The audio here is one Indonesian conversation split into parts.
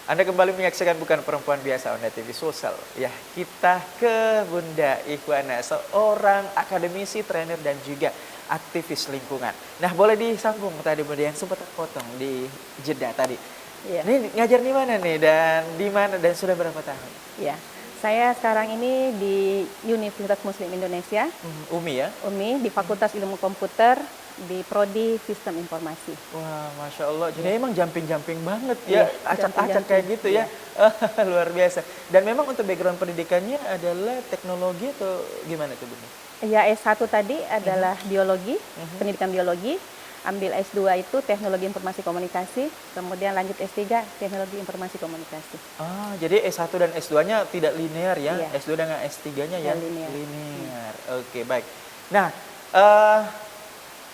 Anda kembali menyaksikan Bukan Perempuan Biasa on TV Sosial. Ya, kita ke Bunda Ikhwana, seorang akademisi, trainer dan juga aktivis lingkungan. Nah, boleh disambung tadi Bunda yang sempat terpotong di jeda tadi. Iya. Ini ngajar di mana nih dan di mana dan sudah berapa tahun? Ya, saya sekarang ini di Universitas Muslim Indonesia, Umi ya? UMI, di Fakultas Ilmu Komputer, di Prodi Sistem Informasi. Wah, Masya Allah. Jadi emang jumping-jumping banget Iya, ya, acak-acak jumping-jumping. kayak gitu ya. Luar biasa. Dan memang untuk background pendidikannya adalah teknologi atau gimana tuh Bunda? Ya, S1 tadi adalah biologi, pendidikan biologi. Ambil S2 itu teknologi informasi komunikasi, kemudian lanjut S3 teknologi informasi komunikasi. Ah, jadi S1 dan S2-nya tidak linear ya? Iya. S2 dengan S3-nya ya? Ya, linear. Linear. Oke, baik. Nah,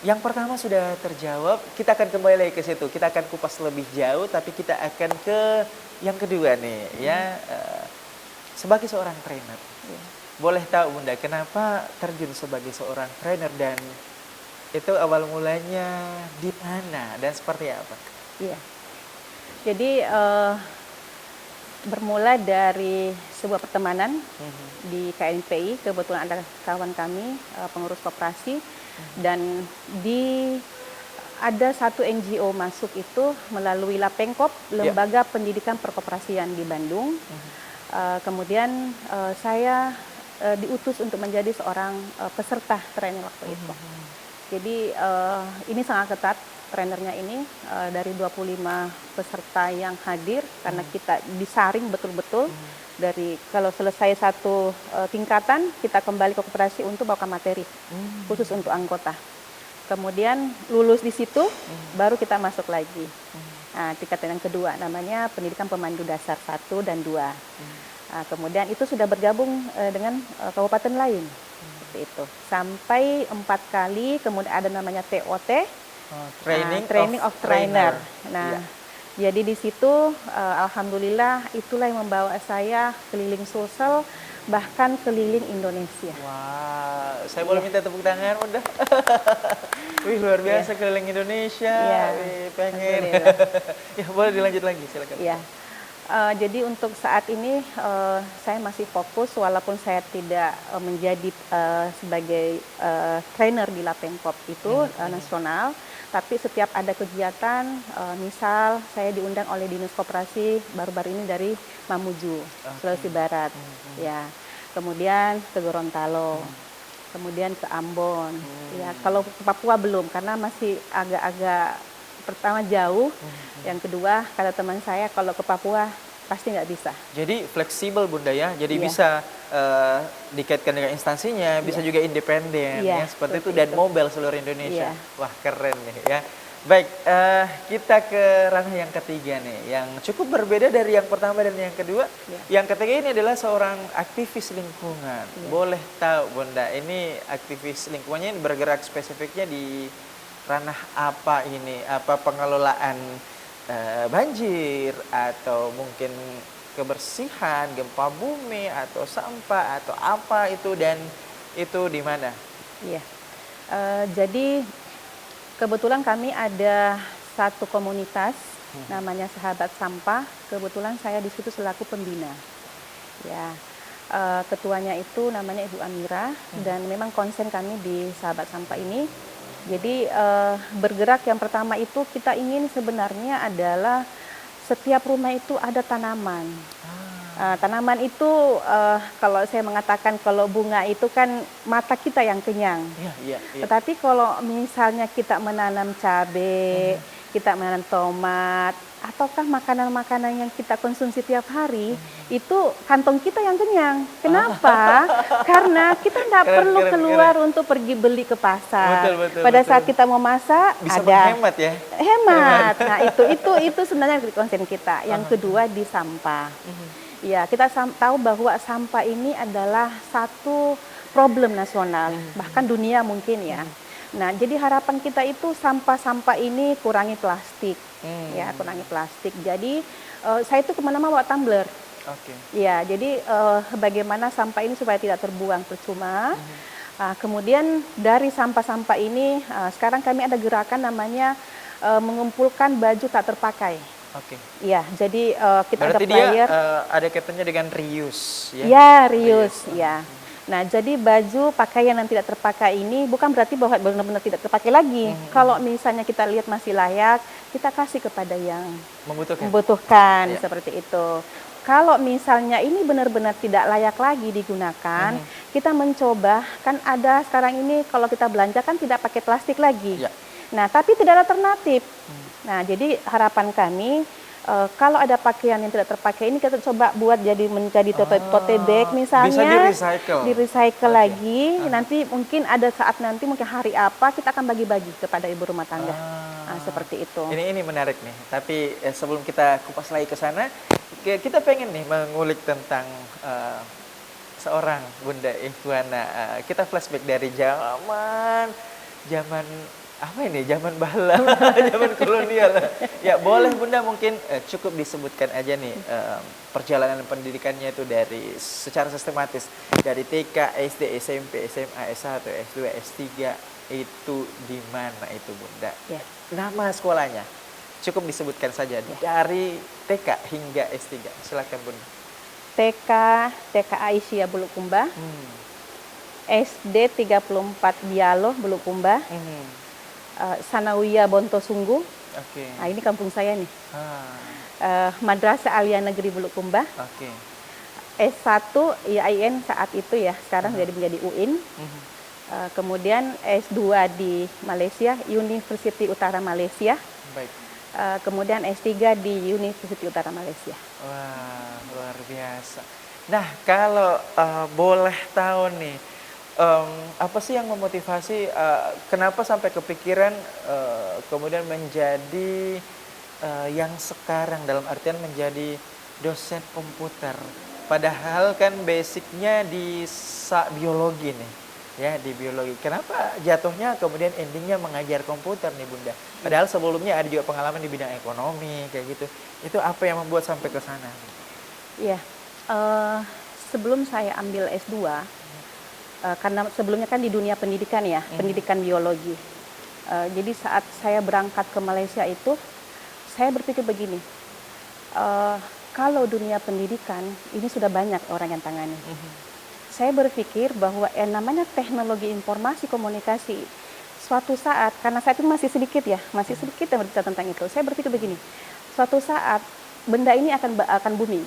yang pertama sudah terjawab, kita akan kembali lagi ke situ. Kita akan kupas lebih jauh, tapi kita akan ke yang kedua nih, ya. Sebagai seorang trainer, boleh tahu Bunda, kenapa terjun sebagai seorang trainer dan itu awal mulanya di mana dan seperti apa? Iya. Jadi bermula dari sebuah pertemanan di KNPI, kebetulan ada kawan kami pengurus koperasi dan ada satu NGO masuk itu melalui Lapengkop, Lembaga Pendidikan Perkoperasian di Bandung. Kemudian saya diutus untuk menjadi seorang peserta trainer waktu itu. Jadi ini sangat ketat. Trainernya ini dari 25 peserta yang hadir karena kita disaring betul-betul dari kalau selesai satu tingkatan kita kembali ke koperasi untuk bawa materi khusus untuk anggota. Kemudian lulus di situ baru kita masuk lagi. Nah, tingkatan yang kedua namanya pendidikan pemandu dasar 1 dan 2. Nah, kemudian itu sudah bergabung dengan kabupaten lain. Seperti itu. Sampai 4 kali, kemudian ada namanya TOT. Training of Trainer. Nah, jadi di situ alhamdulillah itulah yang membawa saya keliling Sulsel, bahkan keliling Indonesia. Wah, saya boleh minta tepuk tangan udah. Wih, luar biasa keliling Indonesia. Wih, pengen. Ya, boleh dilanjut lagi, silakan. Ya. Jadi untuk saat ini saya masih fokus walaupun saya tidak menjadi sebagai trainer di Lapengkop itu nasional, tapi setiap ada kegiatan, misal saya diundang oleh Dinas Koperasi baru-baru ini dari Mamuju, Sulawesi Barat, ya, kemudian ke Gorontalo, kemudian ke Ambon, ya, kalau ke Papua belum karena masih agak-agak pertama jauh, yang kedua kata teman saya kalau ke Papua pasti nggak bisa. Jadi fleksibel Bunda ya, jadi bisa dikaitkan dengan instansinya, bisa juga independen ya, seperti itu dan mobile seluruh Indonesia. Wah, keren nih ya. Baik, kita ke ranah yang ketiga nih, yang cukup berbeda dari yang pertama dan yang kedua. Yang ketiga ini adalah seorang aktivis lingkungan. Boleh tahu Bunda, ini aktivis lingkungannya bergerak spesifiknya di ranah apa ini? Apa pengelolaan banjir atau mungkin kebersihan, gempa bumi atau sampah atau apa itu dan itu di mana? Iya. Jadi kebetulan kami ada satu komunitas namanya Sahabat Sampah. Kebetulan saya di situ selaku pembina. Ya. Ketuanya itu namanya Ibu Amira dan memang konsen kami di Sahabat Sampah ini. Jadi bergerak yang pertama itu kita ingin sebenarnya adalah setiap rumah itu ada tanaman. Tanaman itu kalau saya mengatakan kalau bunga itu kan mata kita yang kenyang. Tetapi kalau misalnya kita menanam cabai, kita menanam tomat, ataukah makanan-makanan yang kita konsumsi tiap hari, itu kantong kita yang kenyang. Kenapa? Karena kita tidak perlu keluar untuk pergi beli ke pasar. Pada saat kita mau masak, bisa ada menghemat ya. Hemat. Nah, itu sebenarnya konsen kita. Yang kedua di sampah. Ya, kita tahu bahwa sampah ini adalah satu problem nasional, bahkan dunia mungkin ya. Nah, jadi harapan kita itu sampah-sampah ini kurangi plastik, ya, kurangi plastik. Jadi saya itu kemana-mana bawa tumbler. Ya, jadi bagaimana sampah ini supaya tidak terbuang percuma. Kemudian dari sampah-sampah ini sekarang kami ada gerakan namanya mengumpulkan baju tak terpakai. Oke. Ya, jadi kita Berarti ada player. dia ada kaitannya dengan reuse, ya? Ya, reuse, ya. Nah, jadi baju pakaian yang tidak terpakai ini bukan berarti bahwa benar-benar tidak terpakai lagi. Kalau misalnya kita lihat masih layak, kita kasih kepada yang membutuhkan seperti itu. Kalau misalnya ini benar-benar tidak layak lagi digunakan, kita mencoba, kan ada sekarang ini kalau kita belanja kan tidak pakai plastik lagi. Ya. Nah, tapi tidak ada alternatif. Nah, jadi harapan kami, kalau ada pakaian yang tidak terpakai ini kita coba buat jadi menjadi tote bag misalnya, bisa di-recycle lagi. Nanti mungkin ada saat nanti mungkin hari apa kita akan bagi-bagi kepada ibu rumah tangga. Nah, seperti itu. Ini menarik nih. Tapi sebelum kita kupas lagi ke sana, kita pengen nih mengulik tentang seorang Bunda Ihwana. Kita flashback dari zaman apa ini? Zaman bala, zaman kolonial. Ya, boleh Bunda mungkin cukup disebutkan aja nih perjalanan pendidikannya itu dari secara sistematis dari TK, SD, SMP, SMA, S1, S2, S3 itu di mana itu Bunda? Ya. Nama sekolahnya cukup disebutkan saja dari TK hingga S3. Silakan Bunda. TK Aisyah Bulukumba. SD 34 Dialog Bulukumba. Sanawiyah Bontosunggu. Nah, ini kampung saya nih. Madrasah Aliyah Negeri Bulukumba. S1 IAIN saat itu ya, sekarang menjadi UIN. Kemudian S2 di Malaysia, University Utara Malaysia. Baik. Kemudian S3 di University Utara Malaysia. Wah, luar biasa. Nah, kalau boleh tahu nih, apa sih yang memotivasi, kenapa sampai kepikiran kemudian menjadi yang sekarang, dalam artian menjadi dosen komputer? Padahal kan basicnya di biologi nih, ya di biologi. Kenapa jatuhnya kemudian endingnya mengajar komputer nih Bunda? Padahal sebelumnya ada juga pengalaman di bidang ekonomi kayak gitu. Itu apa yang membuat sampai ke sana? Iya, sebelum saya ambil S2, karena sebelumnya kan di dunia pendidikan ya, pendidikan biologi. Jadi saat saya berangkat ke Malaysia itu, saya berpikir begini, kalau dunia pendidikan ini sudah banyak orang yang tangani. Saya berpikir bahwa yang namanya teknologi informasi komunikasi, suatu saat, karena saya itu masih sedikit yang berbicara tentang itu, saya berpikir begini, suatu saat benda ini akan booming.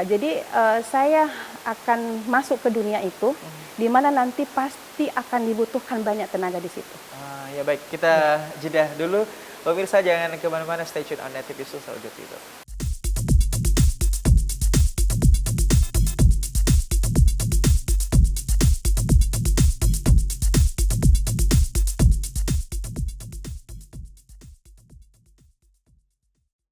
Jadi saya akan masuk ke dunia itu, di mana nanti pasti akan dibutuhkan banyak tenaga di situ. Ya baik, kita jeda dulu. Pemirsa jangan kemana-mana, stay tune on Net TV Social Good People.